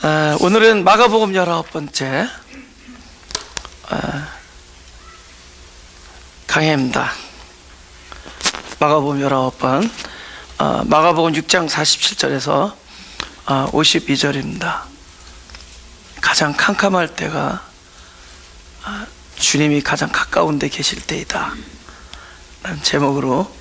오늘은 마가복음 19번째 강해입니다. 마가복음 19번 마가복음 6장 47절에서 52절입니다. 가장 캄캄할 때가 주님이 가장 가까운 데 계실 때이다 라는 제목으로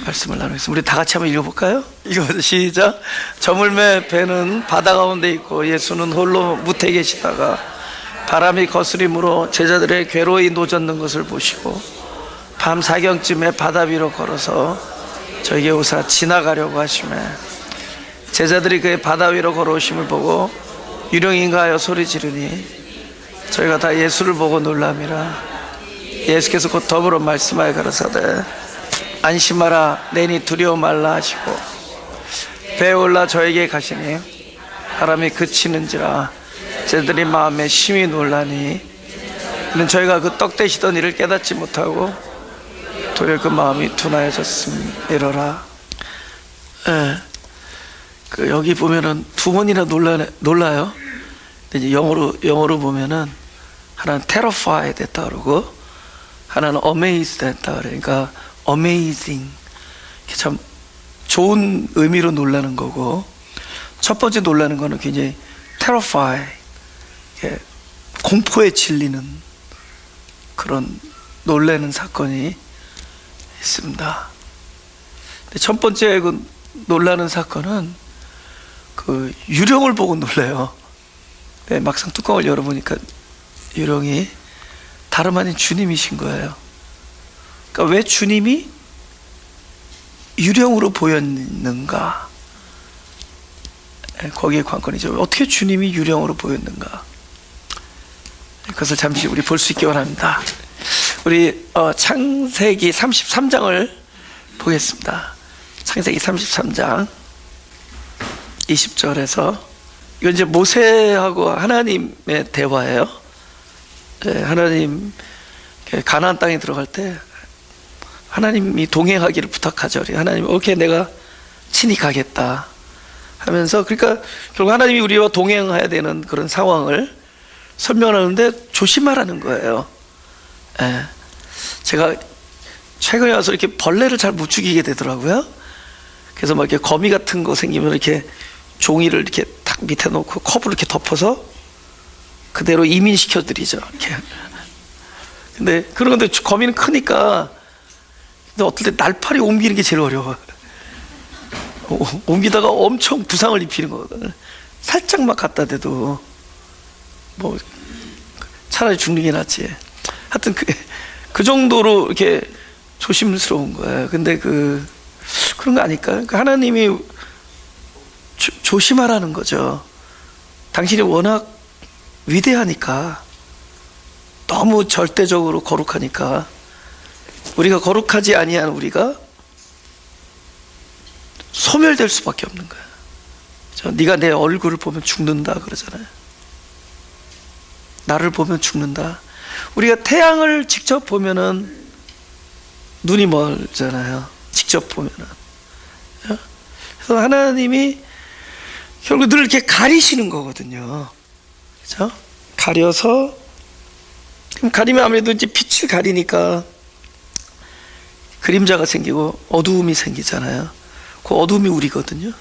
말씀을 나누겠습니다. 우리 다 같이 한번 읽어볼까요? 이거 시작. 저물매 배는 바다 가운데 있고 예수는 홀로 무태 계시다가 바람이 거스림으로 제자들의 괴로이 노젓는 것을 보시고 밤 사경쯤에 바다 위로 걸어서 저에게 오사 지나가려고 하시매 제자들이 그의 바다 위로 걸어오심을 보고 유령인가 하여 소리 지르니 저희가 다 예수를 보고 놀람이라. 예수께서 곧 더불어 말씀하여 가라사대 안심하라 내니 두려워 말라 하시고 배에 올라 저에게 가시니 바람이 그치는지라 제자들이 마음에 심히 놀라니 이는 저희가 그 떡 되시던 일을 깨닫지 못하고 도리어 그 마음이 둔하여졌음이로라. 여기 보면은 두 번이나 놀라요. 근데 이제 영어로 보면은 하나는 terrified 됐다 그러고 하나는 amazed 됐다 그래. 그러니까 amazing 참 좋은 의미로 놀라는 거고, 첫 번째 놀라는 거는 굉장히 terrify 공포에 질리는 그런 놀라는 사건이 있습니다. 근데 첫 번째 그 놀라는 사건은 그 유령을 보고 놀래요. 네, 막상 뚜껑을 열어보니까 유령이 다름 아닌 주님이신 거예요. 그러니까 왜 주님이 유령으로 보였는가? 거기에 관건이죠. 어떻게 주님이 유령으로 보였는가? 그것을 잠시 우리 볼 수 있기 바랍니다. 우리 창세기 33장을 보겠습니다. 창세기 33장 20절에서 이건 이제 모세하고 하나님의 대화예요. 하나님 가나안 땅에 들어갈 때 하나님이 동행하기를 부탁하죠. 하나님 오케이 내가 친히 가겠다 하면서, 그러니까 결국 하나님이 우리와 동행해야 되는 그런 상황을 설명하는데 조심하라는 거예요. 제가 최근에 와서 이렇게 벌레를 잘 못 죽이게 되더라고요. 그래서 막 이렇게 거미 같은 거 생기면 이렇게 종이를 이렇게 탁 밑에 놓고 컵을 이렇게 덮어서 그대로 이민시켜드리죠. 이렇게. 근데 그런 건데 거미는 크니까, 근데 어떨 때 날파리 옮기는 게 제일 어려워. 옮기다가 엄청 부상을 입히는 거거든. 살짝만 갖다 대도 뭐 차라리 죽는 게 낫지. 하여튼 그 정도로 이렇게 조심스러운 거예요. 근데 그런 거 아닐까? 그러니까 하나님이 조심하라는 거죠. 당신이 워낙 위대하니까, 너무 절대적으로 거룩하니까 우리가 거룩하지 아니한 우리가 소멸될 수밖에 없는 거야. 네가 내 얼굴을 보면 죽는다 그러잖아요. 나를 보면 죽는다. 우리가 태양을 직접 보면은 눈이 멀잖아요. 직접 보면은. 그래서 하나님이 결국 늘 이렇게 가리시는 거거든요. 그죠? 가려서, 가리면 아무래도 이제 빛을 가리니까 그림자가 생기고 어두움이 생기잖아요. 그 어두움이 우리거든요.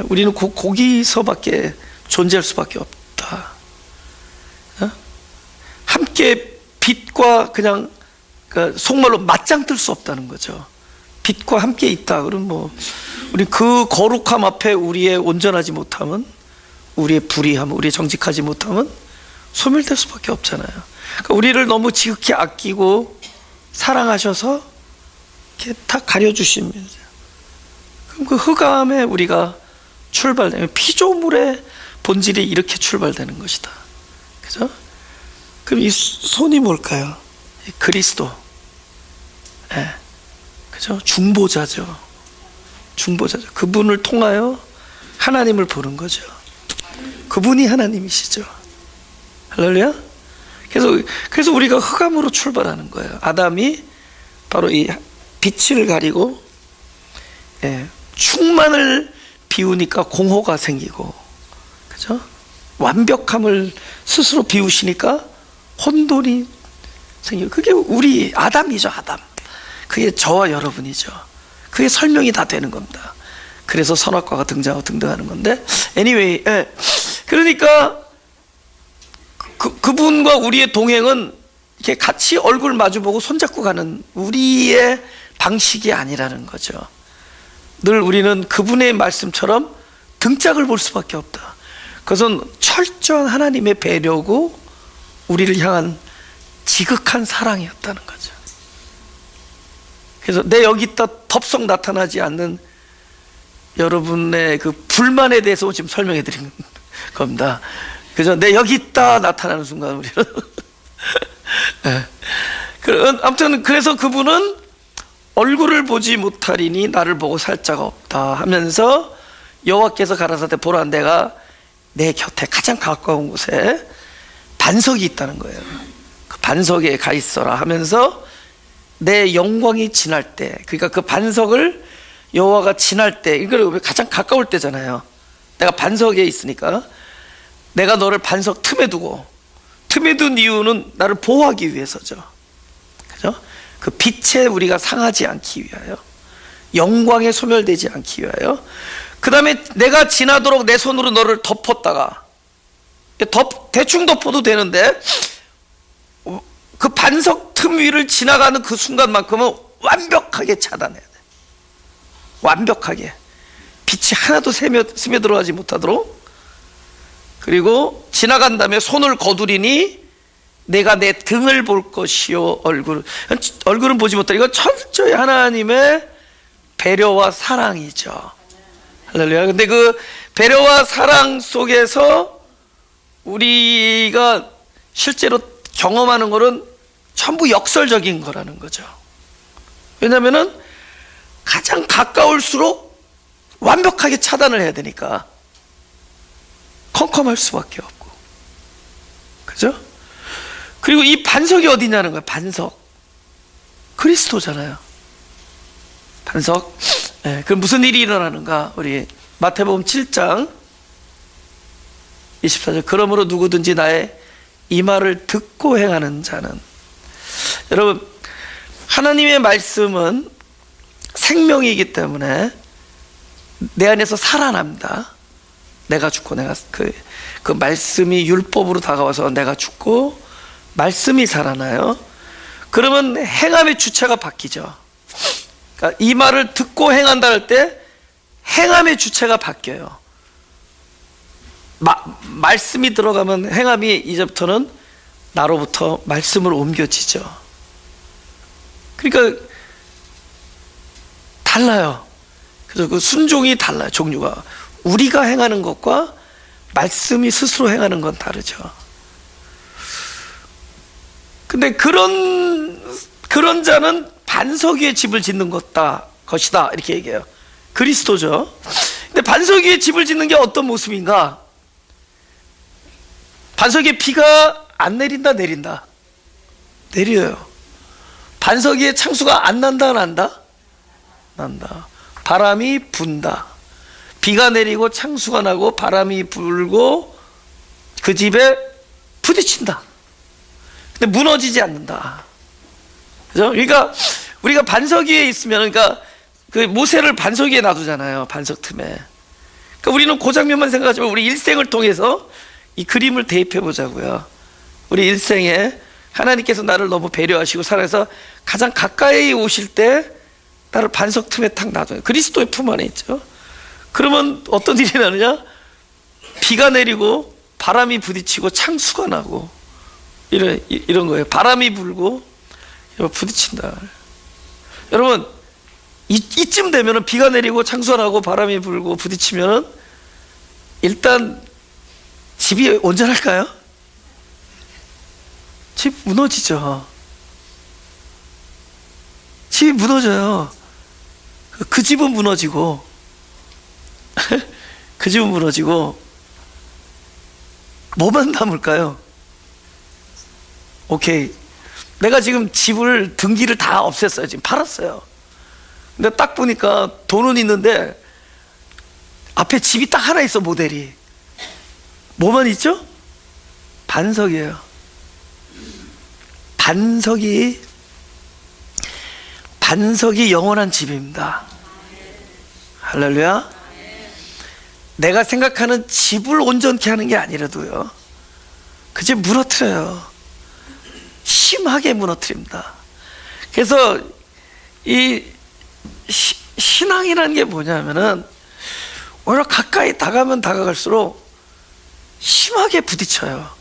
우리는 거기서밖에 존재할 수밖에 없다. 함께 빛과 그냥 속말로 맞짱 뜰 수 없다는 거죠. 빛과 함께 있다. 그럼 뭐 우리 그 거룩함 앞에 우리의 온전하지 못함은, 우리의 불의함, 우리의 정직하지 못함은 소멸될 수밖에 없잖아요. 그러니까 우리를 너무 지극히 아끼고 사랑하셔서 이렇게 다 가려주시면서, 그럼 그 흑암에 우리가 출발되면 피조물의 본질이 이렇게 출발되는 것이다. 그죠? 그럼 이 손이 뭘까요? 그리스도. 그죠? 중보자죠. 중보자죠. 그분을 통하여 하나님을 보는 거죠. 그분이 하나님이시죠. 할렐루야. 그래서 우리가 흑암으로 출발하는 거예요. 아담이 바로 이 빛을 가리고 충만을 비우니까 공허가 생기고 그죠? 완벽함을 스스로 비우시니까 혼돈이 생겨요. 그게 우리 아담이죠, 아담. 그게 저와 여러분이죠. 그게 설명이 다 되는 겁니다. 그래서 선악과가 등장하고 등등하는 건데, anyway, 그러니까 그분과 우리의 동행은 이렇게 같이 얼굴 마주보고 손잡고 가는 우리의 방식이 아니라는 거죠. 늘 우리는 그분의 말씀처럼 등짝을 볼 수밖에 없다. 그것은 철저한 하나님의 배려고 우리를 향한 지극한 사랑이었다는 거죠. 그래서 내 여기 있다 덥석 나타나지 않는 여러분의 그 불만에 대해서 지금 설명해 드린 겁니다. 그죠? 내 여기 있다 나타나는 순간 우리는 아무튼 그래서 그분은 얼굴을 보지 못하리니 나를 보고 살 자가 없다 하면서 여호와께서 가라사대 보라, 내가 내 곁에 가장 가까운 곳에 반석이 있다는 거예요. 그 반석에 가 있어라 하면서 내 영광이 지날 때, 그러니까 그 반석을 여호와가 지날 때, 이걸 가장 가까울 때잖아요. 내가 반석에 있으니까 내가 너를 반석 틈에 두고, 틈에 둔 이유는 나를 보호하기 위해서죠. 그죠? 그 빛에 우리가 상하지 않기 위하여, 영광에 소멸되지 않기 위하여. 그 다음에 내가 지나도록 내 손으로 너를 덮었다가, 대충 덮어도 되는데 그 반석 틈 위를 지나가는 그 순간만큼은 완벽하게 차단해야 돼. 완벽하게 빛이 하나도 스며들어가지 못하도록. 그리고 지나간 다음에 손을 거두리니 내가 내 등을 볼 것이요 얼굴은 보지 못하리. 이건 철저히 하나님의 배려와 사랑이죠. 할렐루야. 근데 그 배려와 사랑 속에서 우리가 실제로 경험하는 것은 전부 역설적인 거라는 거죠. 왜냐하면 가장 가까울수록 완벽하게 차단을 해야 되니까 컴컴할 수밖에 없고, 그죠? 그리고 이 반석이 어디냐는 거예요. 반석, 그리스도잖아요. 반석. 그럼 무슨 일이 일어나는가? 우리 마태복음 7장 24절, 그러므로 누구든지 나의 이 말을 듣고 행하는 자는. 여러분, 하나님의 말씀은 생명이기 때문에 내 안에서 살아납니다. 내가 죽고 내가 그 말씀이 율법으로 다가와서 내가 죽고 말씀이 살아나요. 그러면 행함의 주체가 바뀌죠. 그러니까 이 말을 듣고 행한다 할 때 행함의 주체가 바뀌어요. 말씀이 들어가면 행함이 이제부터는 나로부터 말씀으로 옮겨지죠. 그러니까 달라요. 그래서 그 순종이 달라요. 종류가 우리가 행하는 것과 말씀이 스스로 행하는 건 다르죠. 근데 그런 자는 반석 위에 집을 짓는 것이다 이렇게 얘기해요. 그리스도죠. 근데 반석 위에 집을 짓는 게 어떤 모습인가? 반석에 비가 안 내린다, 내린다? 내려요. 반석 위에 창수가 안 난다, 난다? 난다. 바람이 분다. 비가 내리고 창수가 나고 바람이 불고 그 집에 부딪힌다. 근데 무너지지 않는다. 그죠? 그러니까 우리가 반석 위에 있으면, 그러니까 그 모세를 반석 위에 놔두잖아요. 반석 틈에. 그러니까 우리는 그 장면만 생각하지만 우리 일생을 통해서 이 그림을 대입해 보자고요. 우리 일생에 하나님께서 나를 너무 배려하시고 사랑해서 가장 가까이 오실 때 나를 반석 틈에 탁 놔둬요. 그리스도의 품 안에 있죠. 그러면 어떤 일이 나느냐? 비가 내리고 바람이 부딪히고 창수가 나고 이런 거예요. 바람이 불고 부딪힌다. 여러분, 이쯤 되면은 비가 내리고 창수가 나고 바람이 불고 부딪히면은 일단 집이 온전할까요? 집 무너지죠. 집이 무너져요. 그 집은 무너지고 그 집은 무너지고 뭐만 남을까요? 오케이, 내가 지금 집을 등기를 다 없앴어요. 지금 팔았어요. 근데 딱 보니까 돈은 있는데 앞에 집이 딱 하나 있어, 모델이. 뭐만 있죠? 반석이에요. 반석이 영원한 집입니다. 할렐루야. 내가 생각하는 집을 온전케 하는 게 아니라도요, 그저 무너뜨려요. 심하게 무너뜨립니다. 그래서 이 신앙이라는 게 뭐냐면은 오히려 가까이 다가면 다가갈수록 심하게 부딪혀요.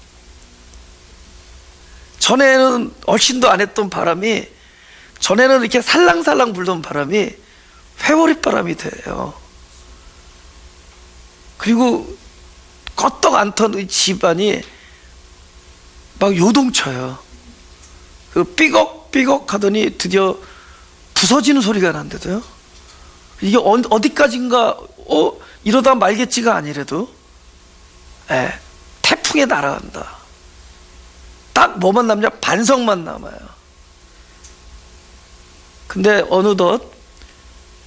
전에는 얼씬도 안 했던 바람이, 전에는 이렇게 살랑살랑 불던 바람이 회오리 바람이 돼요. 그리고 껐떡 않던 집안이 막 요동쳐요. 그 삐걱삐걱 하더니 드디어 부서지는 소리가 난대도요. 이게 어디까지인가 이러다 말겠지가 아니래도 태풍에 날아간다. 딱 뭐만 남냐? 반석만 남아요. 근데 어느덧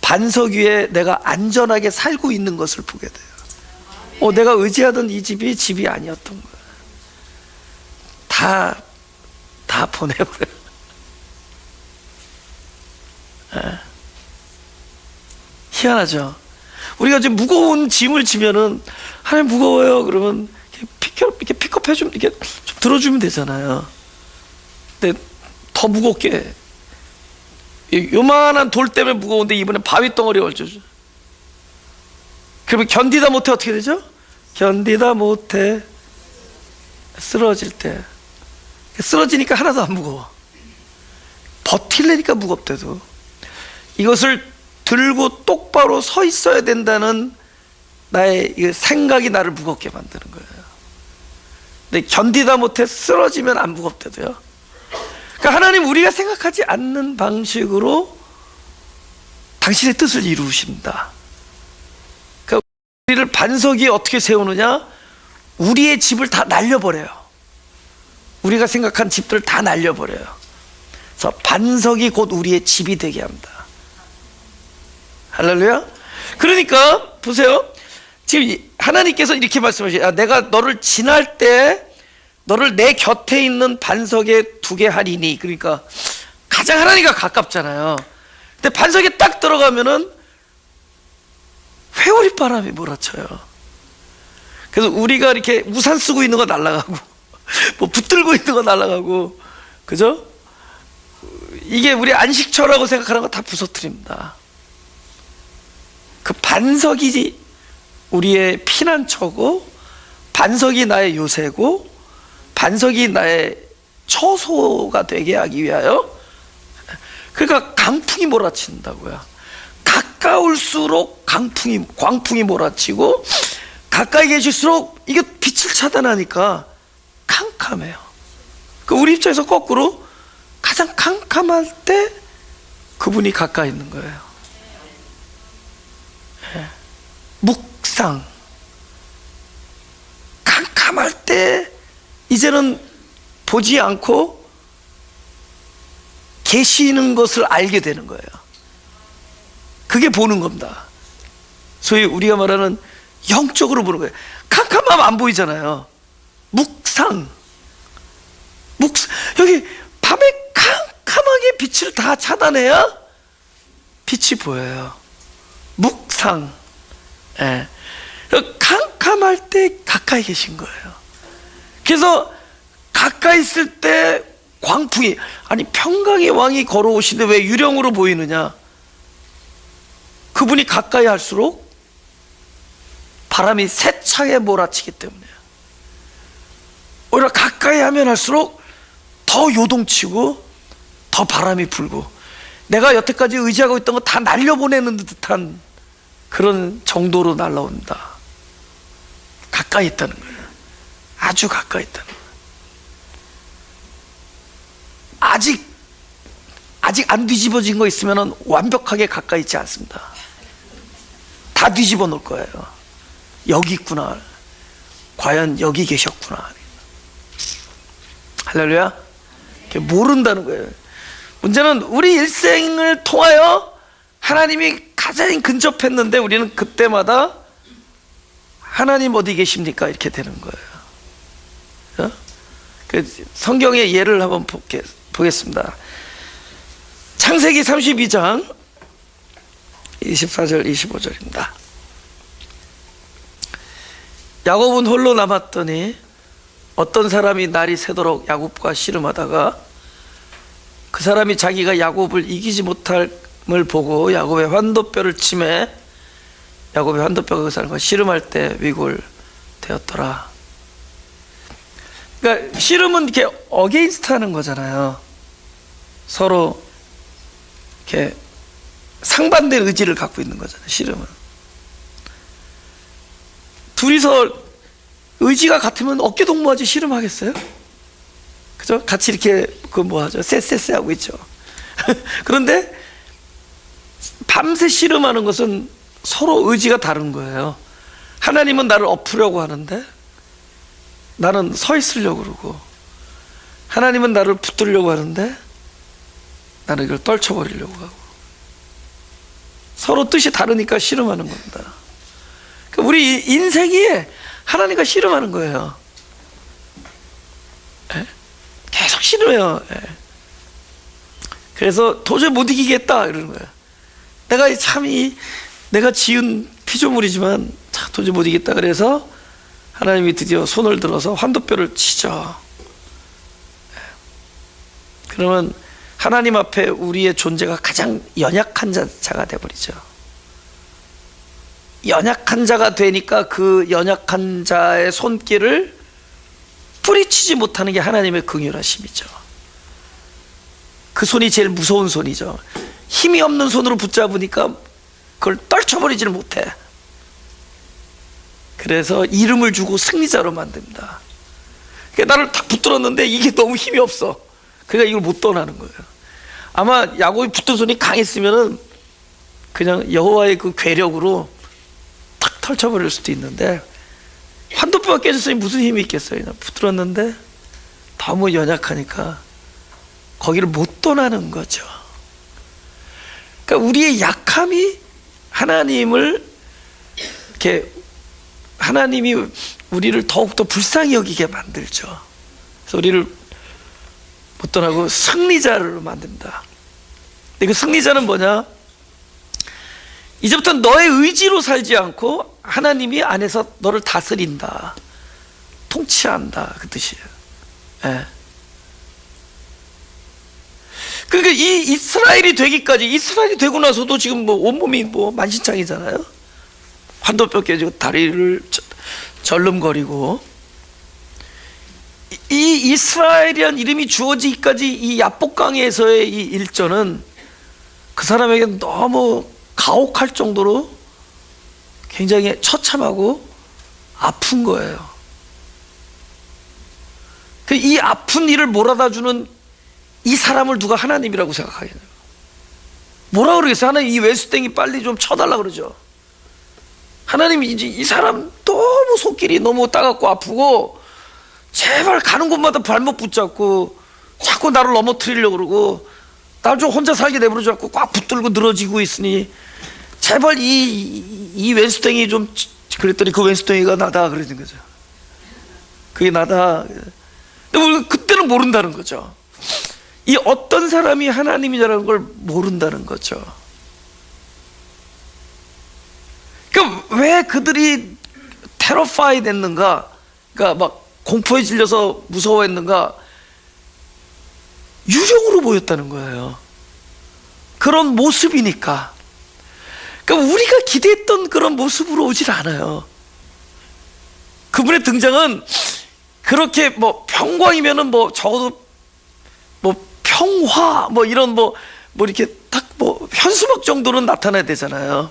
반석 위에 내가 안전하게 살고 있는 것을 보게 돼요. 내가 의지하던 이 집이 아니었던 거예요. 다 보내버려요. 희한하죠? 우리가 지금 무거운 짐을 지면은, 하나님 무거워요. 그러면 이렇게 픽업해 좀, 이렇게 좀 들어주면 되잖아요. 근데 더 무겁게, 요만한 돌 때문에 무거운데 이번엔 바위 덩어리가 얹어줘. 그러면 견디다 못해 어떻게 되죠? 견디다 못해 쓰러질 때, 쓰러지니까 하나도 안 무거워. 버틸래니까 무겁대도. 이것을 들고 똑바로 서 있어야 된다는 나의 생각이 나를 무겁게 만드는 거예요. 근데 견디다 못해 쓰러지면 안 무겁대도요. 그러니까 하나님, 우리가 생각하지 않는 방식으로 당신의 뜻을 이루십니다. 그러니까 우리를 반석 위에 어떻게 세우느냐? 우리의 집을 다 날려버려요. 우리가 생각한 집들을 다 날려버려요. 그래서 반석이 곧 우리의 집이 되게 합니다. 할렐루야. 그러니까 보세요. 지금 하나님께서 이렇게 말씀하셔요. 내가 너를 지날 때 너를 내 곁에 있는 반석에 두게 하리니. 그러니까 가장 하나님과 가깝잖아요. 근데 반석에 딱 들어가면은 회오리 바람이 몰아쳐요. 그래서 우리가 이렇게 우산 쓰고 있는 거 날아가고 뭐 붙들고 있는 거 날아가고, 그죠? 이게 우리 안식처라고 생각하는 거 다 부서뜨립니다. 그 반석이 우리의 피난처고, 반석이 나의 요새고, 반석이 나의 처소가 되게 하기 위하여, 그러니까 강풍이 몰아친다고요. 가까울수록 광풍이 몰아치고, 가까이 계실수록 이게 빛을 차단하니까 캄캄해요. 그 우리 입장에서 거꾸로 가장 캄캄할 때 그분이 가까이 있는 거예요. 묵상. 캄캄할 때 이제는 보지 않고 계시는 것을 알게 되는 거예요. 그게 보는 겁니다. 소위 우리가 말하는 영적으로 보는 거예요. 캄캄하면 안 보이잖아요. 묵상. 여기 밤에 캄캄하게 빛을 다 차단해야 빛이 보여요. 묵상. 캄캄할 때 가까이 계신 거예요. 그래서 가까이 있을 때 광풍이, 아니 평강의 왕이 걸어오시는데 왜 유령으로 보이느냐? 그분이 가까이 할수록 바람이 세차게 몰아치기 때문이에요. 오히려 가까이 하면 할수록 더 요동치고 더 바람이 불고, 내가 여태까지 의지하고 있던 거 다 날려보내는 듯한 그런 정도로 날라온다. 가까이 있다는 거예요. 아주 가까이 있다는 거예요. 아직 안 뒤집어진 거 있으면 완벽하게 가까이 있지 않습니다. 다 뒤집어 놓을 거예요. 여기 있구나. 과연 여기 계셨구나. 할렐루야. 모른다는 거예요. 문제는 우리 일생을 통하여 하나님이 가장 근접했는데 우리는 그때마다 하나님 어디 계십니까? 이렇게 되는 거예요. 어? 그 성경의 예를 한번 보겠습니다. 창세기 32장 24절 25절입니다. 야곱은 홀로 남았더니 어떤 사람이 날이 새도록 야곱과 씨름하다가 그 사람이 자기가 야곱을 이기지 못함을 보고 야곱의 환도뼈를 치매 야곱의 환도뼈가 그 사람과 씨름할 때 위골되었더라. 그러니까 씨름은 이렇게 어게인스트 하는 거잖아요. 서로 이렇게 상반된 의지를 갖고 있는 거잖아요. 씨름은 둘이서 의지가 같으면 어깨 동무하지 씨름하겠어요? 그죠? 같이 이렇게 그 뭐하죠? 쎄쎄쎄 하고 있죠. 그런데 밤새 씨름하는 것은 서로 의지가 다른 거예요. 하나님은 나를 엎으려고 하는데 나는 서 있으려고 그러고, 하나님은 나를 붙들려고 하는데 나는 이걸 떨쳐버리려고 하고, 서로 뜻이 다르니까 씨름하는 겁니다. 그러니까 우리 인생이 하나님과 씨름하는 거예요. 예? 계속 씨름해요. 예. 그래서 도저히 못 이기겠다 이러는 거예요. 내가 참 내가 지은 피조물이지만 참 도저히 못 이기겠다. 그래서 하나님이 드디어 손을 들어서 환도뼈를 치죠. 예. 그러면 하나님 앞에 우리의 존재가 가장 연약한 자가 되어버리죠. 연약한 자가 되니까 그 연약한 자의 손길을 뿌리치지 못하는 게 하나님의 긍휼하심이죠. 그 손이 제일 무서운 손이죠. 힘이 없는 손으로 붙잡으니까 그걸 떨쳐버리지를 못해. 그래서 이름을 주고 승리자로 만듭니다. 그러니까 나를 딱 붙들었는데 이게 너무 힘이 없어. 그러니까 이걸 못 떠나는 거예요. 아마 야곱이 붙든 손이 강했으면은 그냥 여호와의 그 괴력으로 탁 털쳐버릴 수도 있는데, 환도뼈가 깨졌으니 무슨 힘이 있겠어요. 그냥 붙들었는데 너무 연약하니까 거기를 못 떠나는 거죠. 그러니까 우리의 약함이 하나님을 이렇게, 하나님이 우리를 더욱더 불쌍히 여기게 만들죠. 그래서 우리를 못 떠나고 승리자로 만듭니다. 근데 그 승리자는 뭐냐? 이제부터 너의 의지로 살지 않고 하나님이 안에서 너를 다스린다, 통치한다, 그 뜻이에요. 예. 그러니까 이 이스라엘이 되기까지, 이스라엘이 되고 나서도 지금 뭐 온몸이 뭐 만신창이잖아요. 환도뼈 깨지고 다리를 절름거리고, 이 이스라엘이란 이름이 주어지기까지 이 야복강에서의 이 일전은 그 사람에게 너무 가혹할 정도로 굉장히 처참하고 아픈 거예요. 이 아픈 일을 몰아다 주는 이 사람을 누가 하나님이라고 생각하겠냐고. 뭐라 그러겠어요? 하나님 이 왼수땡이 빨리 좀 쳐달라 그러죠. 하나님이 이제 이 사람 너무 손길이 너무 따갑고 아프고 제발 가는 곳마다 발목 붙잡고 자꾸 나를 넘어뜨리려고 그러고 날 좀 혼자 살게 내버려 줘 갖고 꽉 붙들고 늘어지고 있으니 제발 이 왼수땡이 좀, 그랬더니 그 왼수땡이가 나다 그러는 거죠. 그게 나다. 근데 우리가 그때는 모른다는 거죠. 이 어떤 사람이 하나님이라는 걸 모른다는 거죠. 그러니까 왜 그들이 테러파이 됐는가, 그러니까 막 공포에 질려서 무서워했는가? 유령으로 보였다는 거예요. 그런 모습이니까. 그러니까 우리가 기대했던 그런 모습으로 오질 않아요. 그분의 등장은 그렇게 뭐 평광이면은 뭐 적어도 뭐 평화 뭐 이런 뭐 이렇게 딱 뭐 현수막 정도는 나타나야 되잖아요.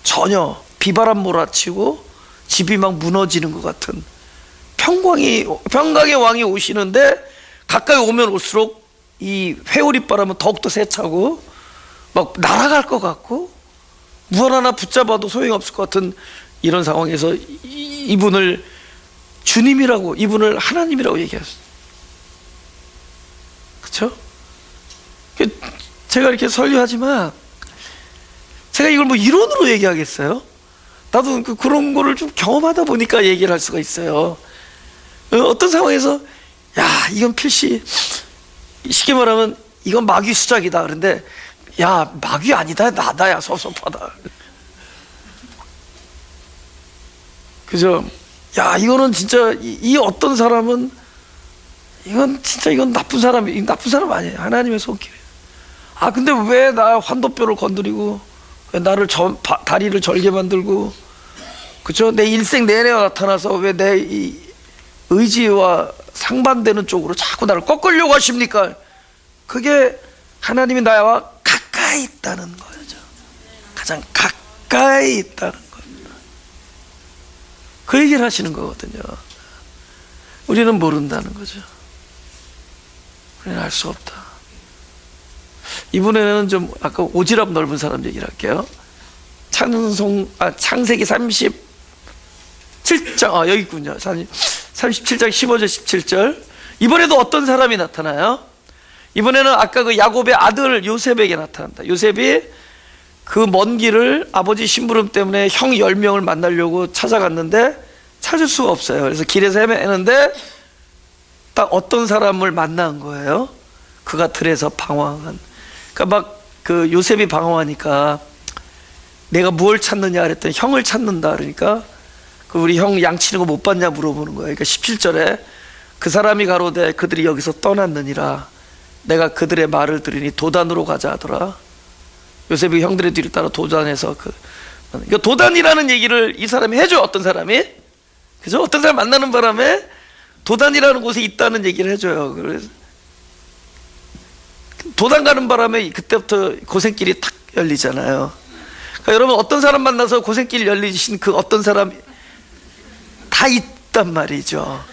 전혀 비바람 몰아치고 집이 막 무너지는 것 같은 평강의 왕이 오시는데 가까이 오면 올수록 이 회오리바람은 더욱더 세차고 막 날아갈 것 같고 무얼 하나 붙잡아도 소용없을 것 같은 이런 상황에서 이분을 주님이라고, 이분을 하나님이라고 얘기했어요. 그렇죠? 제가 이렇게 설교하지만 제가 이걸 뭐 이론으로 얘기하겠어요? 나도 그런 거를 좀 경험하다 보니까 얘기를 할 수가 있어요. 어떤 상황에서 야 이건 필시 쉽게 말하면 이건 마귀 수작이다. 그런데 야 마귀 아니다 나다야 섭섭하다. 그죠? 야 이거는 진짜 이 어떤 사람은 이건 진짜 이건 나쁜 사람 아니에요. 하나님의 손길이에요. 아 근데 왜 나 환도뼈를 건드리고 왜 나를 다리를 절게 만들고 그죠? 내 일생 내내가 나타나서 왜 내 이 의지와 상반되는 쪽으로 자꾸 나를 꺾으려고 하십니까? 그게 하나님이 나와 가까이 있다는 거죠. 가장 가까이 있다는 겁니다. 그 얘기를 하시는 거거든요. 우리는 모른다는 거죠. 우리는 알 수 없다. 이번에는 좀 아까 오지랖 넓은 사람 얘기를 할게요. 창세기 37장 여기 있군요. 37장 15절 17절. 이번에도 어떤 사람이 나타나요? 이번에는 아까 그 야곱의 아들 요셉에게 나타난다. 요셉이 그 먼 길을 아버지 심부름 때문에 형 10명을 만나려고 찾아갔는데 찾을 수가 없어요. 그래서 길에서 헤매는데 딱 어떤 사람을 만난 거예요. 그가 들에서 방황한. 그러니까 막 그 요셉이 방황하니까 내가 무엇을 찾느냐 그랬더니 형을 찾는다. 그러니까 그 우리 형 양치는 거 못 봤냐 물어보는 거예요. 그러니까 17절에 그 사람이 가로되 그들이 여기서 떠났느니라. 내가 그들의 말을 들으니 도단으로 가자 하더라. 요셉이 형들의 뒤를 따라 도단에서 그러니까 도단이라는 얘기를 이 사람이 해줘요. 어떤 사람이, 그죠? 어떤 사람 만나는 바람에 도단이라는 곳에 있다는 얘기를 해줘요. 그래서 도단 가는 바람에 그때부터 고생길이 탁 열리잖아요. 그러니까 여러분 어떤 사람 만나서 고생길 열리신 그 어떤 사람 다 있단 말이죠.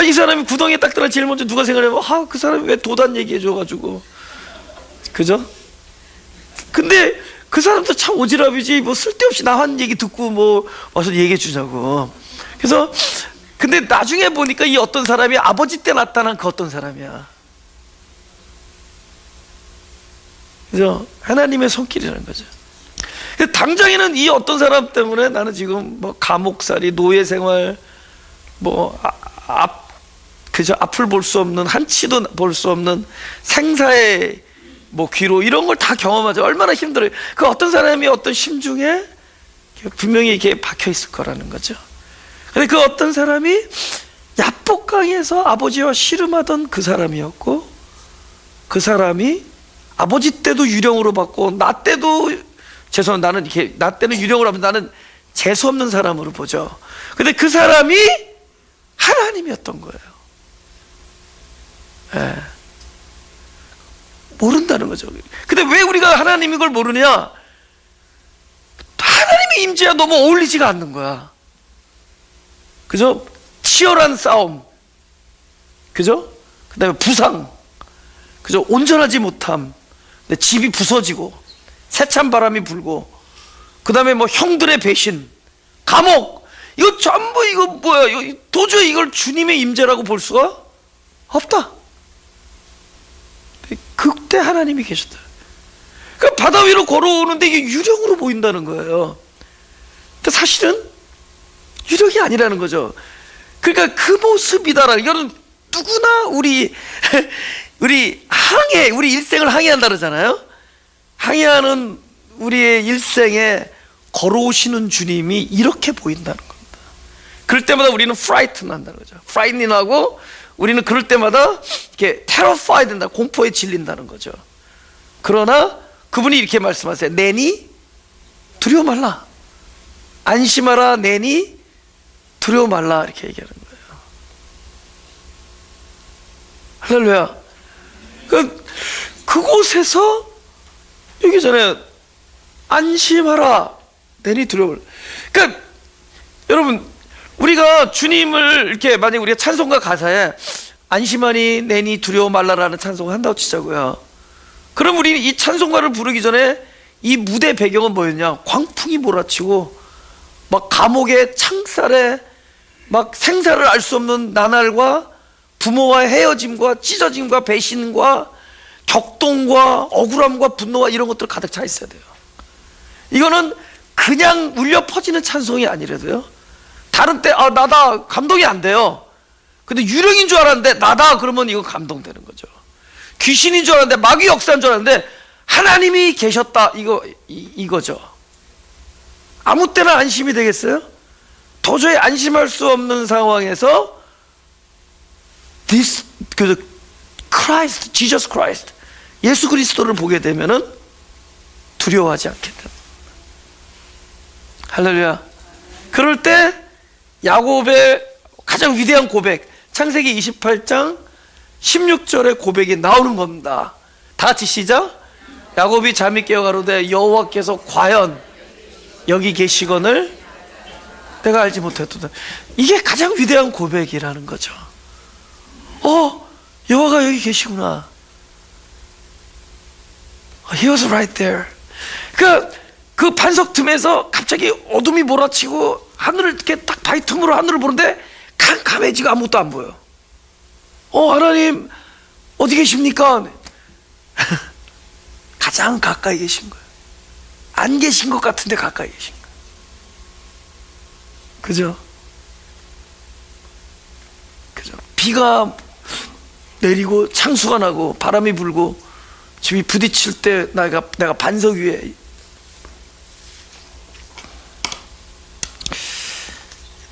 이 사람이 구덩이에 딱 들어 제일 먼저 누가 생각하면 그 사람이 왜 도단 얘기해줘가지고, 그죠? 근데 그 사람도 참 오지랖이지 뭐 쓸데없이 나 한 얘기 듣고 뭐 와서 얘기해 주자고. 그래서 근데 나중에 보니까 이 어떤 사람이 아버지 때 나타난 그 어떤 사람이야. 그죠? 하나님의 손길이라는 거죠. 당장에는 이 어떤 사람 때문에 나는 지금 뭐 감옥살이, 노예 생활, 뭐 그저 앞을 볼 수 없는, 한치도 볼 수 없는 생사의 뭐 귀로 이런 걸 다 경험하죠. 얼마나 힘들어요. 그 어떤 사람이 어떤 심중에 분명히 이렇게 박혀 있을 거라는 거죠. 근데 그 어떤 사람이 야복강에서 아버지와 씨름하던 그 사람이었고, 그 사람이 아버지 때도 유령으로 받고 나 때도 나는 이렇게 나 때는 유령으로 하면 나는 재수 없는 사람으로 보죠. 근데 그 사람이 하나님이었던 거예요. 예. 모른다는 거죠. 근데 왜 우리가 하나님인 걸 모르냐? 하나님의 임재와 너무 어울리지가 않는 거야. 그죠? 치열한 싸움, 그죠? 그 다음에 부상, 그죠? 온전하지 못함, 집이 부서지고 세찬 바람이 불고, 그 다음에 뭐 형들의 배신, 감옥, 이거 전부 이거 뭐야? 이거 도저히 이걸 주님의 임재라고 볼 수가 없다. 그때 하나님이 계셨다. 그러니까 바다 위로 걸어오는데 이게 유령으로 보인다는 거예요. 근데 사실은 유령이 아니라는 거죠. 그러니까 그 모습이다라는, 이거는 누구나 우리 항해, 우리 일생을 항해한다 그러잖아요. 항해하는 우리의 일생에 걸어오시는 주님이 이렇게 보인다는 겁니다. 그럴 때마다 우리는 frightened 한다는 거죠. frightening 하고 우리는 그럴 때마다 이렇게 terrified 된다, 공포에 질린다는 거죠. 그러나 그분이 이렇게 말씀하세요. 내니 두려워 말라. 안심하라. 내니 두려워 말라. 이렇게 얘기하는 거예요. 할렐루야. 그곳에서 여기 전에 안심하라. 내니 두려워 말라. 그러니까 여러분, 우리가 주님을 이렇게 만약 우리가 찬송가 가사에 안심하니 내니 두려워 말라라는 찬송을 한다고 치자고요. 그럼 우리 이 찬송가를 부르기 전에 이 무대 배경은 뭐였냐? 광풍이 몰아치고 막 감옥의 창살에 막 생사를 알 수 없는 나날과 부모와의 헤어짐과 찢어짐과 배신과 격동과 억울함과 분노와 이런 것들 가득 차 있어야 돼요. 이거는 그 그냥 울려 퍼지는 찬송이 아니라도요, 다른 때 나다 감동이 안 돼요. 근데 유령인 줄 알았는데 나다 그러면 이거 감동되는 거죠. 귀신인 줄 알았는데, 마귀 역사인 줄 알았는데 하나님이 계셨다, 이거죠. 아무 때나 안심이 되겠어요? 도저히 안심할 수 없는 상황에서 Christ, Jesus Christ, 예수 그리스도를 보게 되면은 두려워하지 않겠다. 할렐루야. 그럴 때 야곱의 가장 위대한 고백, 창세기 28장 16절의 고백이 나오는 겁니다. 다 같이 시작. 야곱이 잠이 깨어 가로되 여호와께서 과연 여기 계시거늘 내가 알지 못했도다. 이게 가장 위대한 고백이라는 거죠. 여호와가 여기 계시구나. He was right there. 그 반석 틈에서 갑자기 어둠이 몰아치고 하늘을 이렇게 딱 바위 틈으로 하늘을 보는데 캄캄해지고 아무것도 안 보여. 하나님 어디 계십니까? 가장 가까이 계신 거예요. 안 계신 것 같은데 가까이 계신 거예요. 그죠? 비가 내리고 창수가 나고 바람이 불고 집이 부딪힐 때 내가 반석 위에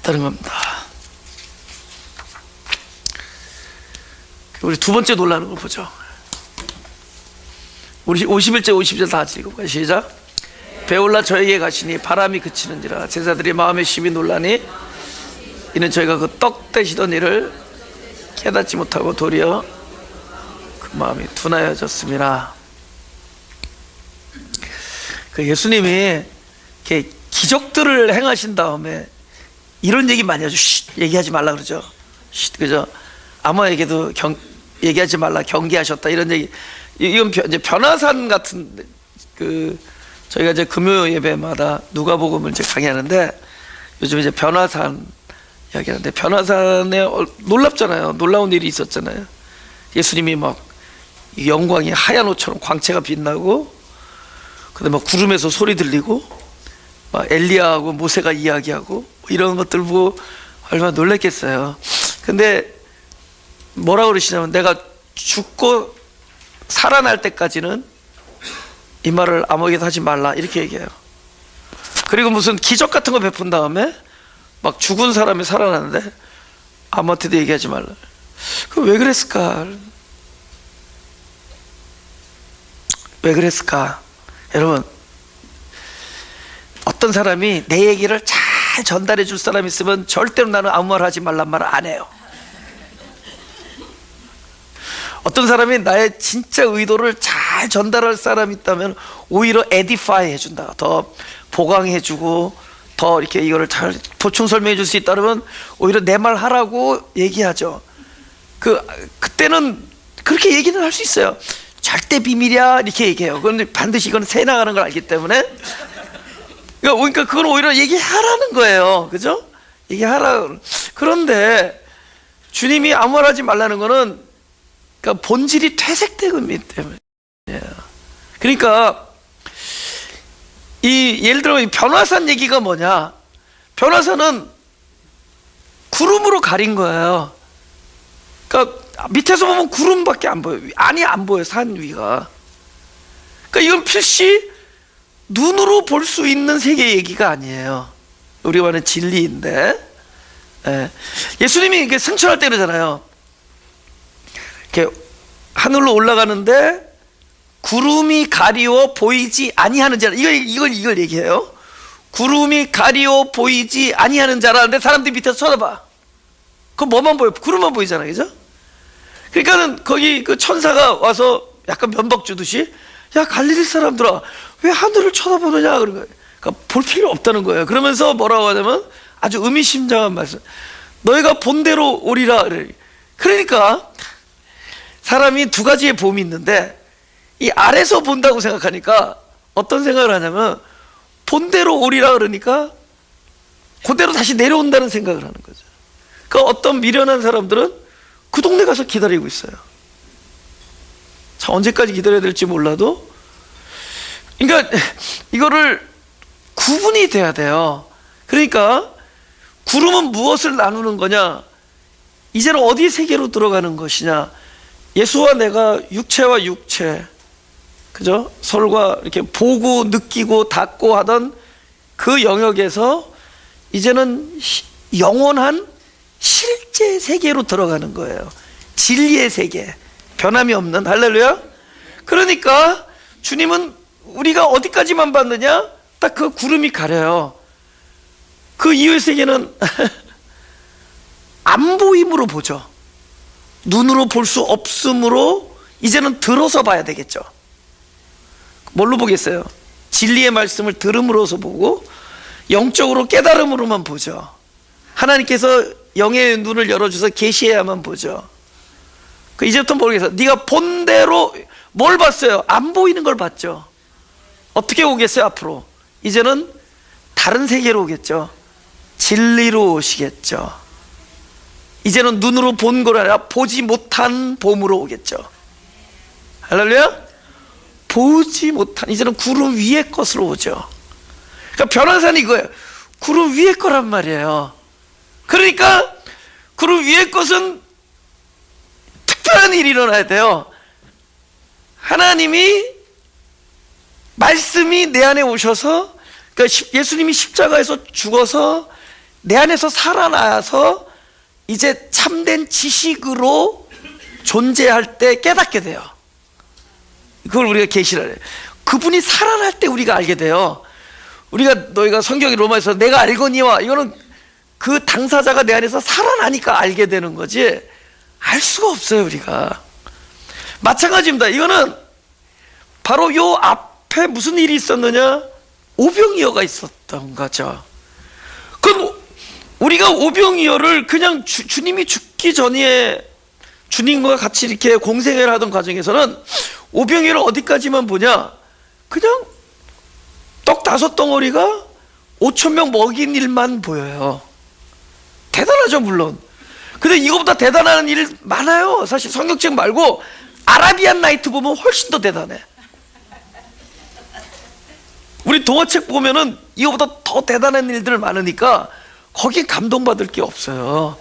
있다는 겁니다. 우리 두 번째 놀라는 걸 보죠. 우리 51절 52절 다 같이 읽어볼까요? 시작. 배올라 저에게 가시니 바람이 그치는지라 제자들이 마음에 심히 놀라니 이는 저희가 그 떡 떼시던 일을 깨닫지 못하고 도리어 그 마음이 둔하여졌습니다. 예수님이 이렇게 기적들을 행하신 다음에 이런 얘기 많이 하죠. 얘기하지 말라 그러죠. 그죠? 아무에게도 얘기하지 말라, 경계하셨다, 이런 얘기. 이건 이제 변화산 같은, 저희가 이제 금요 예배마다 누가복음을 이제 강의하는데, 요즘 이제 변화산 이야기하는데, 변화산에 놀랍잖아요. 놀라운 일이 있었잖아요. 예수님이 막 영광이 하얀 옷처럼 광채가 빛나고, 그다음에 막 구름에서 소리 들리고, 막 엘리야하고 모세가 이야기하고, 뭐 이런 것들 보고 얼마나 놀랬겠어요. 근데 뭐라고 그러시냐면, 내가 죽고 살아날 때까지는 이 말을 아무에게도 하지 말라, 이렇게 얘기해요. 그리고 무슨 기적 같은 거 베푼 다음에 막 죽은 사람이 살아나는데 아무한테도 얘기하지 말라. 그럼 왜 그랬을까? 왜 그랬을까? 여러분, 어떤 사람이 내 얘기를 잘 전달해 줄 사람이 있으면 절대로 나는 아무 말 하지 말란 말을 안 해요. 어떤 사람이 나의 진짜 의도를 잘 전달할 사람이 있다면 오히려 에디파이 해준다, 더 보강해주고 더 이렇게 이거를 잘 보충 설명해 줄 수 있다 그러면 오히려 내 말 하라고 얘기하죠. 그때는 그렇게 얘기는 할 수 있어요. 절대 비밀이야, 이렇게 얘기해요. 그런데 반드시 이건 새 나가는 걸 알기 때문에, 그러니까 그건 오히려 얘기하라는 거예요. 그죠? 얘기하라. 그런데 주님이 아무 말 하지 말라는 거는, 그러니까 본질이 퇴색되기 때문에. 그러니까 예를 들어 이 변화산 얘기가 뭐냐? 변화산은 구름으로 가린 거예요. 그러니까 밑에서 보면 구름밖에 안 보여요. 안이 안 보여요, 산 위가. 그러니까 이건 필시 눈으로 볼 수 있는 세계 얘기가 아니에요. 우리가 말하는 진리인데, 예수님이 이렇게 승천할 때 그러잖아요. 이렇게 하늘로 올라가는데 구름이 가리워 보이지 아니하는 자라. 이걸 얘기해요. 구름이 가리워 보이지 아니하는 자라는데 사람들이 밑에서 쳐다봐. 그럼 뭐만 보여? 구름만 보이잖아요, 그죠? 그러니까는 거기 그 천사가 와서 약간 면박 주듯이, 야 갈릴리 사람들아, 왜 하늘을 쳐다보느냐, 그런 거예요. 그러니까 볼 필요 없다는 거예요. 그러면서 뭐라고 하냐면 아주 의미심장한 말씀. 너희가 본대로 오리라. 그러니까 사람이 두 가지의 봄이 있는데, 이 아래서 본다고 생각하니까 어떤 생각을 하냐면, 본대로 오리라 그러니까 그대로 다시 내려온다는 생각을 하는 거죠. 그러니까 어떤 미련한 사람들은 그 동네 가서 기다리고 있어요. 자, 언제까지 기다려야 될지 몰라도, 그러니까 이거를 구분이 돼야 돼요. 그러니까 구름은 무엇을 나누는 거냐? 이제는 어디 세계로 들어가는 것이냐? 예수와 내가 육체와 육체, 그죠? 서로가 이렇게 보고 느끼고 닿고 하던 그 영역에서 이제는 영원한 실제 세계로 들어가는 거예요. 진리의 세계, 변함이 없는. 할렐루야. 그러니까 주님은 우리가 어디까지만 봤느냐? 딱 그 구름이 가려요. 그 이후의 세계는 안 보임으로 보죠. 눈으로 볼 수 없으므로 이제는 들어서 봐야 되겠죠. 뭘로 보겠어요? 진리의 말씀을 들음으로써 보고 영적으로 깨달음으로만 보죠. 하나님께서 영의 눈을 열어줘서 계시해야만 보죠. 이제부터 모르겠어요. 네가 본 대로 뭘 봤어요? 안 보이는 걸 봤죠. 어떻게 오겠어요 앞으로? 이제는 다른 세계로 오겠죠. 진리로 오시겠죠. 이제는 눈으로 본 걸 아니라 보지 못한 봄으로 오겠죠. 할렐루야. 보지 못한, 이제는 구름 위의 것으로 오죠. 그러니까 변화산이 이거예요. 구름 위의 거란 말이에요. 그러니까 구름 위의 것은 특별한 일이 일어나야 돼요. 하나님이 말씀이 내 안에 오셔서, 그러니까 예수님이 십자가에서 죽어서 내 안에서 살아나서 이제 참된 지식으로 존재할 때 깨닫게 돼요. 그걸 우리가 계시를 해요. 그분이 살아날 때 우리가 알게 돼요. 너희가 성경이 로마에서 내가 알거니와, 이거는 그 당사자가 내 안에서 살아나니까 알게 되는 거지, 알 수가 없어요 우리가. 마찬가지입니다. 이거는 바로 요 앞에 무슨 일이 있었느냐? 오병이어가 있었던 거죠. 그럼 우리가 오병이어를 그냥 주님이 죽기 전에 주님과 같이 이렇게 공생애를 하던 과정에서는 오병이어를 어디까지만 보냐? 그냥 떡 5덩어리가 5,000명 먹인 일만 보여요. 대단하죠 물론. 근데 이거보다 대단한 일 많아요. 사실 성경책 말고 아라비안 나이트 보면 훨씬 더 대단해. 우리 동화책 보면은 이거보다 더 대단한 일들 많으니까 거기에 감동받을 게 없어요.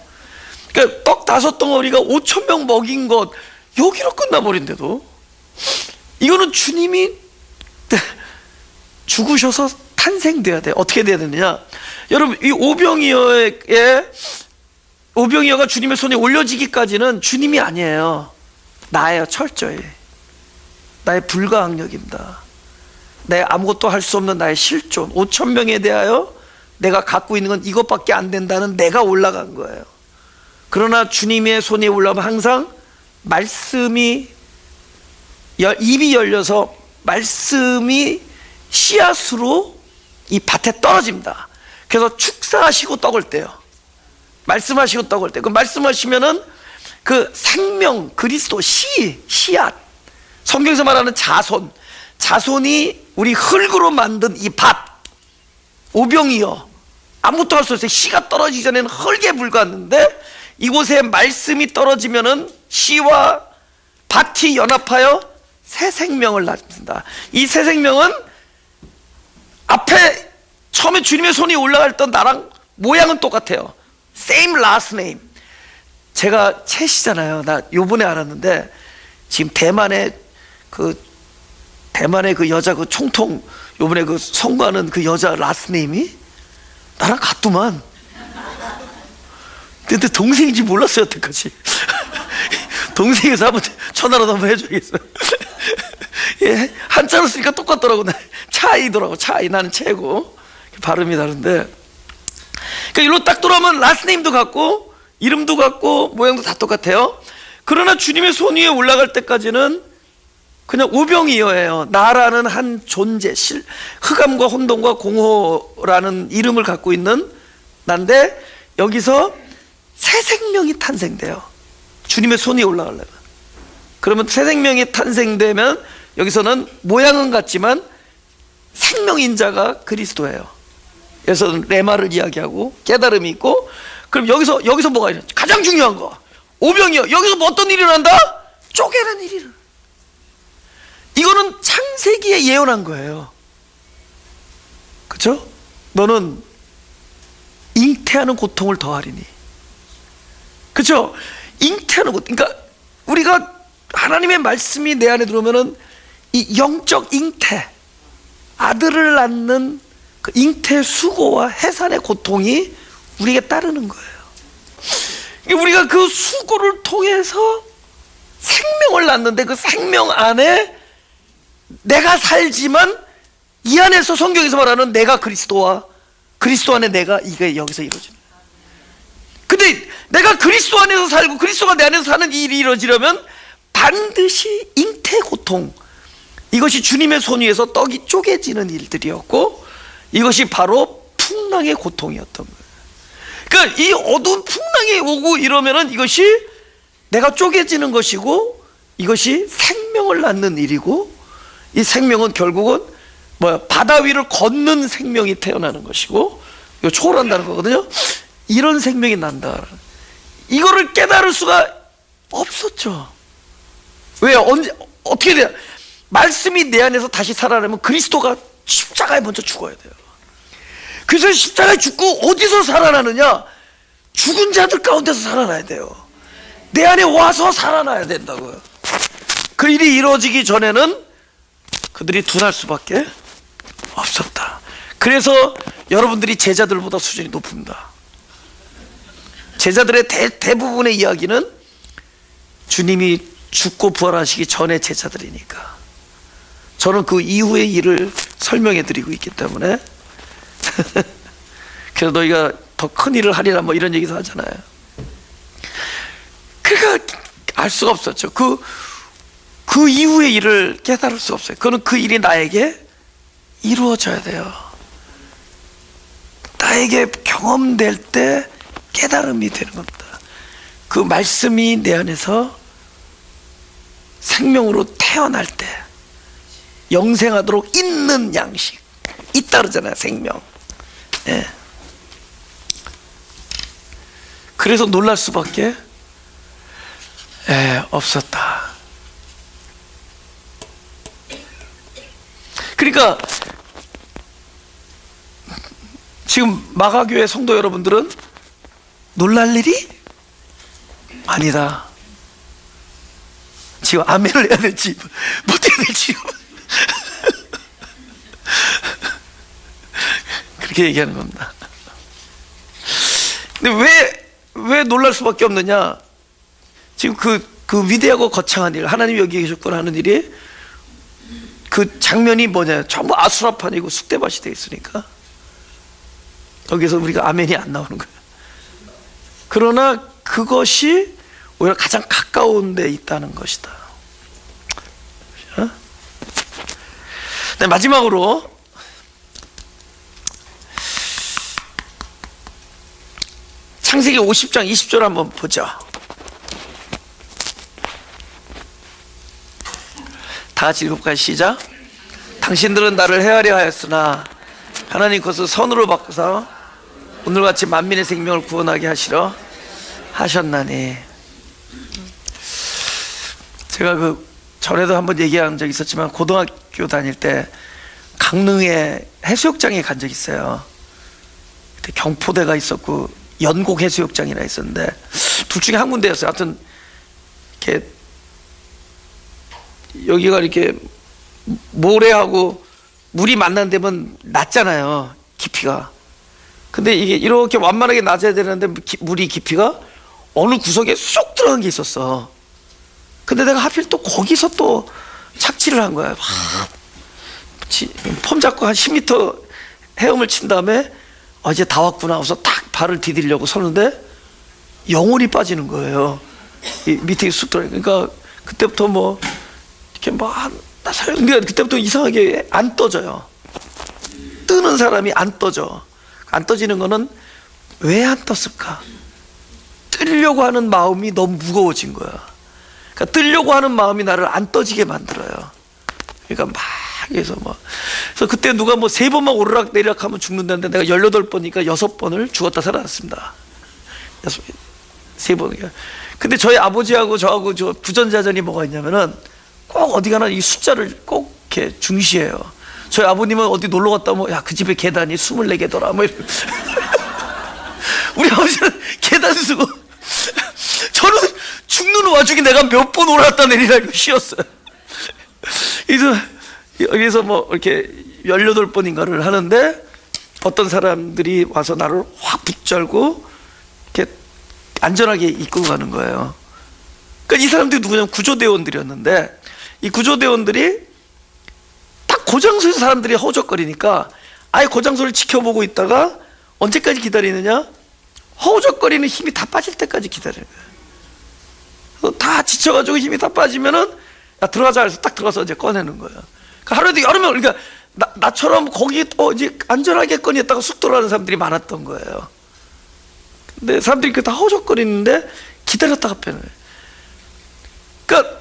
그러니까 떡 5덩어리가 5,000명 먹인 것, 여기로 끝나버린데도 이거는 주님이 죽으셔서 탄생돼야 돼. 어떻게 돼야 되느냐? 여러분, 이 오병이어가 주님의 손에 올려지기까지는 주님이 아니에요. 나예요. 철저히 나의 불가항력입니다. 내 아무것도 할 수 없는 나의 실존. 5,000명에 대하여 내가 갖고 있는 건 이것밖에 안 된다는 내가 올라간 거예요. 그러나 주님의 손에 올라오면 항상 말씀이 입이 열려서 말씀이 씨앗으로 이 밭에 떨어집니다. 그래서 축사하시고 떡을 떼요. 말씀하시고 떡을 떼요. 그 말씀하시면은 그 생명, 그리스도, 씨앗, 성경에서 말하는 자손이 우리 흙으로 만든 이 밭, 오병이어, 아무것도 할 수 없어요. 씨가 떨어지기 전에는 흙에 불과했는데 이곳에 말씀이 떨어지면은 씨와 밭이 연합하여 새 생명을 낳습니다. 이 새 생명은 앞에 처음에 주님의 손이 올라갈 때 나랑 모양은 똑같아요. Same last name. 제가 채시잖아요. 나 요번에 알았는데 지금 대만의 그 여자 그 총통 요번에 그 선거하는 그 여자 라스트 네임이 나랑 같더만. 근데 동생인지 몰랐어요 여태까지. 동생에서 한번 전화라도 한번 해줘야겠어. 예, 한자로 쓰니까 똑같더라고. 차이더라고. 차이. 나는 채고 발음이 다른데, 그러니까 일로 딱 돌아오면 라스트 네임도 같고 이름도 같고 모양도 다 똑같아요. 그러나 주님의 손 위에 올라갈 때까지는 그냥 오병이어예요. 나라는 한 존재, 흑암과 혼돈과 공허라는 이름을 갖고 있는 난데 여기서 새 생명이 탄생돼요. 주님의 손이 올라가려면. 그러면 새 생명이 탄생되면 여기서는 모양은 같지만 생명인 자가 그리스도예요. 그래서 레마를 이야기하고 깨달음이 있고, 그럼 여기서 뭐가 일어나? 가장 중요한 거, 오병이어. 여기서 뭐 어떤 일이 일어난다? 쪼개는 일이 일어나. 이거는 창세기에 예언한 거예요. 그렇죠? 너는 잉태하는 고통을 더하리니. 그렇죠? 잉태하는 것, 그러니까 우리가 하나님의 말씀이 내 안에 들어오면은 이 영적 잉태, 아들을 낳는 그 잉태 수고와 해산의 고통이 우리에게 따르는 거예요. 우리가 그 수고를 통해서 생명을 낳는데, 그 생명 안에 내가 살지만 이 안에서 성경에서 말하는 내가 그리스도와 그리스도 안에 내가, 이게 여기서 이루어지는 거예요. 근데 내가 그리스도 안에서 살고 그리스도가 내 안에서 사는 이 일이 이루어지려면 반드시 잉태 고통, 이것이 주님의 손 위에서 떡이 쪼개지는 일들이었고, 이것이 바로 풍랑의 고통이었던 거예요. 그러니까 이 어두운 풍랑이 오고 이러면은 이것이 내가 쪼개지는 것이고, 이것이 생명을 낳는 일이고, 이 생명은 결국은 바다 위를 걷는 생명이 태어나는 것이고, 이거 초월한다는 거거든요. 이런 생명이 난다. 이거를 깨달을 수가 없었죠. 왜? 언제? 어떻게 돼요? 말씀이 내 안에서 다시 살아나면 그리스도가 십자가에 먼저 죽어야 돼요. 그래서 십자가에 죽고 어디서 살아나느냐? 죽은 자들 가운데서 살아나야 돼요. 내 안에 와서 살아나야 된다고요. 그 일이 이루어지기 전에는 그들이 둔할 수밖에 없었다. 그래서 여러분들이 제자들보다 수준이 높습니다. 제자들의 대부분의 이야기는 주님이 죽고 부활하시기 전에 제자들이니까. 저는 그 이후의 일을 설명해 드리고 있기 때문에 그래서 너희가 더 큰 일을 하리라 이런 얘기도 하잖아요. 그러니까 알 수가 없었죠. 그 이후의 일을 깨달을 수 없어요. 그거는 그 일이 나에게 이루어져야 돼요. 나에게 경험될 때 깨달음이 되는 겁니다. 그 말씀이 내 안에서 생명으로 태어날 때 영생하도록 있는 양식, 있다 그러잖아요. 생명. 예. 그래서 놀랄 수밖에 없었다. 그러니까 지금 마가교회 성도 여러분들은 놀랄 일이 아니다. 지금 아멘을 해야 될지 못해야 될지 그렇게 얘기하는 겁니다. 근데 왜 놀랄 수밖에 없느냐? 지금 그 위대하고 거창한 일, 하나님이 여기 계셨구나 하는 일이, 그 장면이 뭐냐? 전부 아수라판이고 쑥대밭이 되어 있으니까 거기서 우리가 아멘이 안 나오는 거예요. 그러나 그것이 오히려 가장 가까운 데 있다는 것이다. 네, 마지막으로 창세기 50장 20절 한번 보죠. 다 같이 읽어볼까요? 시작. 당신들은 나를 헤아려 하였으나 하나님 그것을 선으로 바꾸사 오늘같이 만민의 생명을 구원하게 하시려 하셨나니. 제가 전에도 한번 얘기한 적이 있었지만, 고등학교 다닐 때 강릉에 해수욕장에 간 적이 있어요. 그때 경포대가 있었고 연곡 해수욕장이라 있었는데 둘 중에 한 군데였어요. 하여튼 이렇게 여기가 이렇게 모래하고 물이 만난 데면 낮잖아요, 깊이가. 근데 이게 이렇게 완만하게 낮아야 되는데 물이 깊이가 어느 구석에 쏙 들어간 게 있었어. 근데 내가 하필 또 거기서 또 착지를 한 거야. 폼 잡고 한 10m 헤엄을 친 다음에 이제 다 왔구나 하고서 딱 발을 디디려고 서는데 영혼이 빠지는 거예요. 이 밑에 쑥 들어. 그러니까 그때부터 이렇게 근데 그때부터 이상하게 안 떠져요. 뜨는 사람이 안 떠져. 안 떠지는 거는 왜 안 떴을까? 뜨려고 하는 마음이 너무 무거워진 거야. 그러니까 뜨려고 하는 마음이 나를 안 떠지게 만들어요. 그러니까 막 해서 그래서 그때 누가 3번만 오르락 내리락 하면 죽는다는데 내가 18번이니까 6번을 죽었다 살아났습니다. 3번. 근데 저희 아버지하고 저하고 부전자전이 뭐가 있냐면은 꼭 어디 가나 이 숫자를 꼭 이렇게 중시해요. 저희 아버님은 어디 놀러 갔다 오면 야, 그 집에 계단이 24개더라 뭐 이런. 우리 아버지는 계단 쓰고 저는 죽는 와중에 내가 몇 번 올랐다 내리라고 쉬었어요. 그래서 여기서 뭐 이렇게 18번인가를 하는데 어떤 사람들이 와서 나를 확 붙잡고 이렇게 안전하게 이끌고 가는 거예요. 그러니까 이 사람들이 누구냐면 구조대원들이었는데, 이 구조대원들이 딱 고장소에서 사람들이 허우적거리니까 아예 고장소를 지켜보고 있다가 언제까지 기다리느냐? 허우적거리는 힘이 다 빠질 때까지 기다리는 거예요. 다 지쳐가지고 힘이 다 빠지면은 야, 들어가자 해서 딱 들어가서 이제 꺼내는 거예요. 그러니까 하루에도 여러 명, 그러니까 나처럼 거기 이제 안전하게 꺼냈다가 쑥 들어가는 사람들이 많았던 거예요. 근데 사람들이 다 허우적거리는데 기다렸다가 빼는 거예요. 그러니까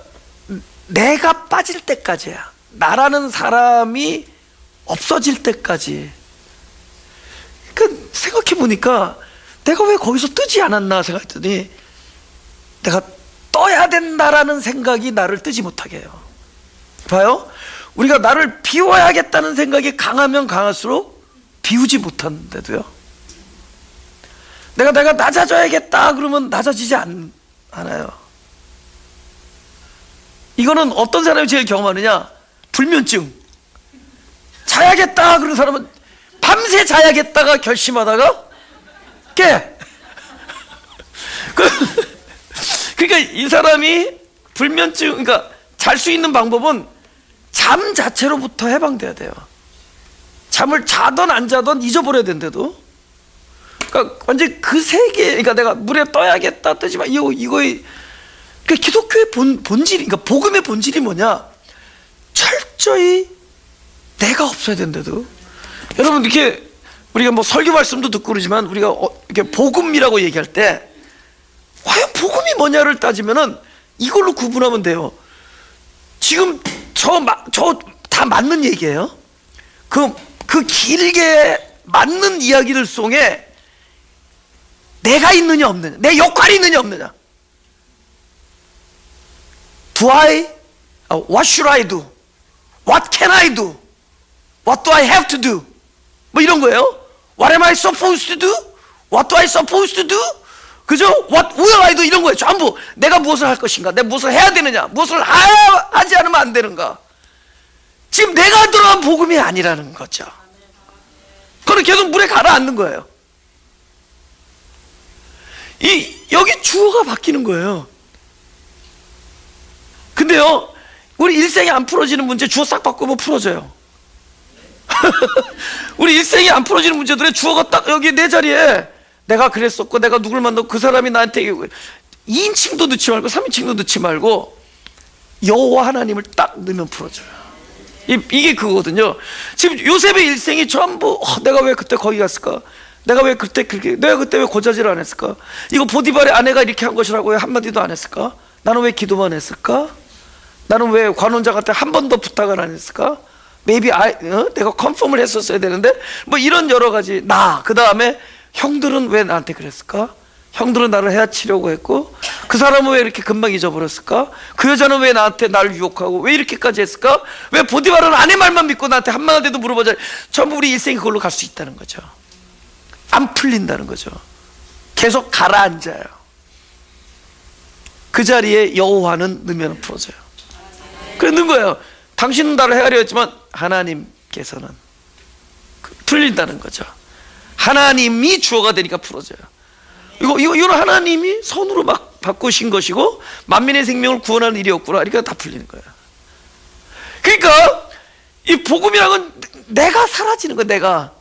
내가 빠질 때까지야. 나라는 사람이 없어질 때까지. 그러니까 생각해 보니까 내가 왜 거기서 뜨지 않았나 생각했더니 내가 떠야 된다라는 생각이 나를 뜨지 못하게 해요. 봐요, 우리가 나를 비워야겠다는 생각이 강하면 강할수록 비우지 못하는데도요, 내가 낮아져야겠다 그러면 낮아지지 않아요. 이거는 어떤 사람이 제일 경험하느냐? 불면증. 자야겠다 그런 사람은 밤새 자야겠다가 결심하다가 깨. 그러니까 이 사람이 불면증, 그러니까 잘 수 있는 방법은 잠 자체로부터 해방돼야 돼요. 잠을 자던 안 자던 잊어버려야 된대도. 그러니까 완전 그 세계, 그러니까 내가 물에 떠야겠다 뜨지 마, 이거의 그러니까 기독교의 본질이, 그러니까 복음의 본질이 뭐냐? 철저히 내가 없어야 된대도. 여러분, 이렇게 우리가 뭐 설교 말씀도 듣고 그러지만 우리가 이렇게 복음이라고 얘기할 때 과연 복음이 뭐냐를 따지면은 이걸로 구분하면 돼요. 지금 저 다 맞는 얘기예요. 그 길게 맞는 이야기들 속에 내가 있느냐 없느냐, 내 역할이 있느냐 없느냐. What should I do? What can I do? What do I have to do? 뭐 이런 거예요. What am I supposed to do? What do I supposed to do? 그죠? What will I do? 이런 거예요. 전부 내가 무엇을 할 것인가, 내가 무엇을 해야 되느냐, 무엇을 하지 않으면 안 되는가. 지금 내가 들어간 복음이 아니라는 거죠. 그거는 계속 물에 가라앉는 거예요. 여기 주어가 바뀌는 거예요. 근데요, 우리 일생에 안 풀어지는 문제 주어 싹 바꾸면 풀어져요. 우리 일생에 안 풀어지는 문제들의 주어가 딱 여기 내 자리에 내가 그랬었고 내가 누굴 만나고 그 사람이 나한테 2인칭도 넣지 말고 3인칭도 넣지 말고 여호와 하나님을 딱 넣으면 풀어져요. 이게 그거거든요. 지금 요셉의 일생이 전부 내가 왜 그때 거기 갔을까? 내가 왜 그때 왜 고자질을 안 했을까? 이거 보디발의 아내가 이렇게 한 것이라고 왜 한마디도 안 했을까? 나는 왜 기도만 했을까? 나는 왜 관원장한테 한 번 더 부탁을 안 했을까? Maybe 내가 컨펌을 했었어야 되는데 뭐 이런 여러 가지. 그 다음에 형들은 왜 나한테 그랬을까? 형들은 나를 해치려고 했고 그 사람은 왜 이렇게 금방 잊어버렸을까? 그 여자는 왜 나한테 날 유혹하고 왜 이렇게까지 했을까? 왜 보디발은 아내 말만 믿고 나한테 한마디도 물어보자. 전부 우리 일생이 그걸로 갈 수 있다는 거죠. 안 풀린다는 거죠. 계속 가라앉아요. 그 자리에 여호와는 넣으면 풀어져요. 그래 넣은 거예요. 당신은 나를 헤아려 했지만 하나님께서는 풀린다는 거죠. 하나님이 주어가 되니까 풀어져요. 이거는 하나님이 선으로 막 바꾸신 것이고 만민의 생명을 구원하는 일이었구나. 그러니까 다 풀리는 거예요. 그러니까 이 복음이라는 건 내가 사라지는 거예요. 내가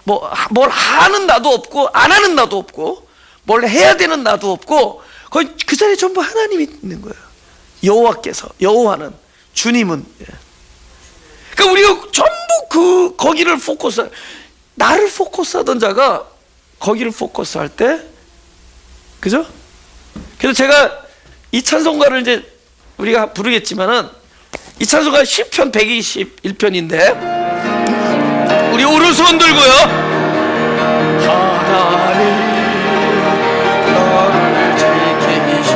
뭘 하는 나도 없고 안 하는 나도 없고 뭘 해야 되는 나도 없고 거의 그 자리에 전부 하나님이 있는 거예요. 여호와는 주님은. 그러니까 우리가 전부 거기를 포커스, 나를 포커스하던 자가 거기를 포커스할 때, 그죠? 그래서 제가 이 찬송가를 이제 우리가 부르겠지만은 이 찬송가 시편 121편인데 우리 오른손 들고요. 하나님 나를 지키시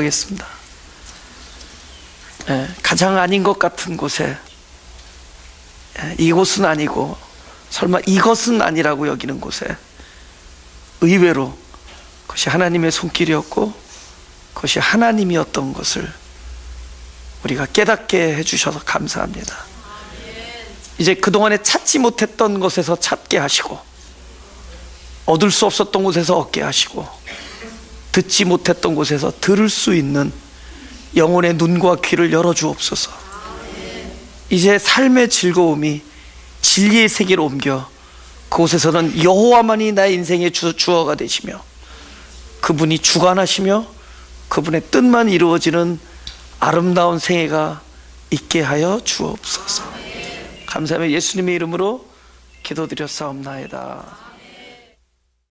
기도하겠습니다. 가장 아닌 것 같은 곳에, 이곳은 아니고 설마 이것은 아니라고 여기는 곳에 의외로 그것이 하나님의 손길이었고 그것이 하나님이었던 것을 우리가 깨닫게 해주셔서 감사합니다. 이제 그동안에 찾지 못했던 곳에서 찾게 하시고, 얻을 수 없었던 곳에서 얻게 하시고, 듣지 못했던 곳에서 들을 수 있는 영혼의 눈과 귀를 열어주옵소서. 이제 삶의 즐거움이 진리의 세계로 옮겨 그곳에서는 여호와만이 나의 인생의 주어가 되시며 그분이 주관하시며 그분의 뜻만 이루어지는 아름다운 생애가 있게 하여 주옵소서. 감사하며 예수님의 이름으로 기도드렸사옵나이다.